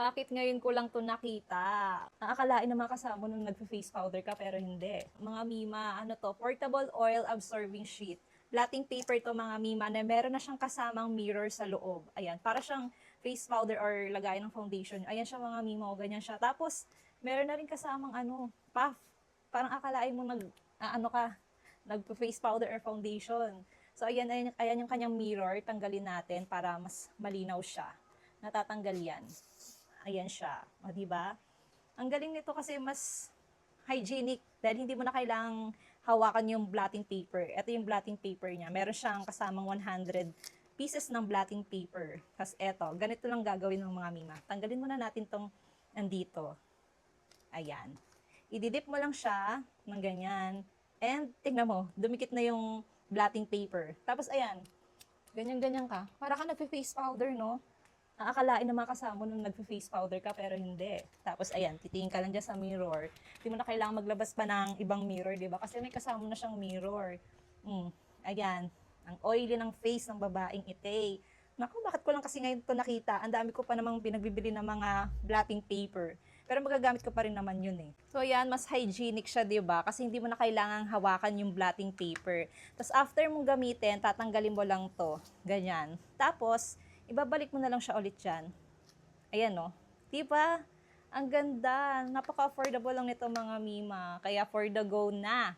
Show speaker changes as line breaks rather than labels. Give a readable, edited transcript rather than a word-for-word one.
Bakit ngayon ko lang 'to nakita? Aakalain naman kasama nung nagfe-face powder ka pero hindi. Mga Mima, ano 'to, portable oil absorbing sheet. Blotting paper 'to mga Mima na meron na siyang kasamang mirror sa loob. Ayan, para siyang face powder or lagayan ng foundation. Ayan siya mga Mima, o ganyan siya. Tapos, meron na rin kasamang puff. Parang akalain mo nagpe-face powder or foundation. So, ayan yung kanyang mirror. Tanggalin natin para mas malinaw siya. Natatanggal yan. Ayan siya. O, diba? Ang galing nito kasi mas hygienic dahil hindi mo na kailangang hawakan yung blotting paper. Ito yung blotting paper niya. Meron siyang kasamang 100 pieces ng blotting paper. Tapos eto, ganito lang gagawin ng mga Mima. Tanggalin muna natin tong nandito. Ayan. Ididip mo lang siya ng ganyan. And tingnan mo, dumikit na yung blotting paper. Tapos ayan, ganyan-ganyan ka. Para ka nagpe-face powder, no? Aakalain naman kasama nung nagfe-face powder ka pero hindi. Tapos ayan, titingin ka lang dyan sa mirror. Hindi mo na kailangan maglabas pa ng ibang mirror, di ba? Kasi may kasama na siyang mirror. Ayan, ang oily ng face ng babaeng ite. Naku, bakit ko lang kasi ngayon ito nakita? Ang dami ko pa namang pinagbibili ng mga blotting paper. Pero magagamit ko pa rin naman yun eh. So ayan, mas hygienic siya, di ba? Kasi hindi mo na kailangang hawakan yung blotting paper. Tapos after mong gamitin, tatanggalin mo lang to. Ganyan. Tapos, ibabalik mo na lang siya ulit dyan. Ayan, no? Diba? Ang ganda. Napaka-affordable lang nito mga Mima. Kaya for the go na.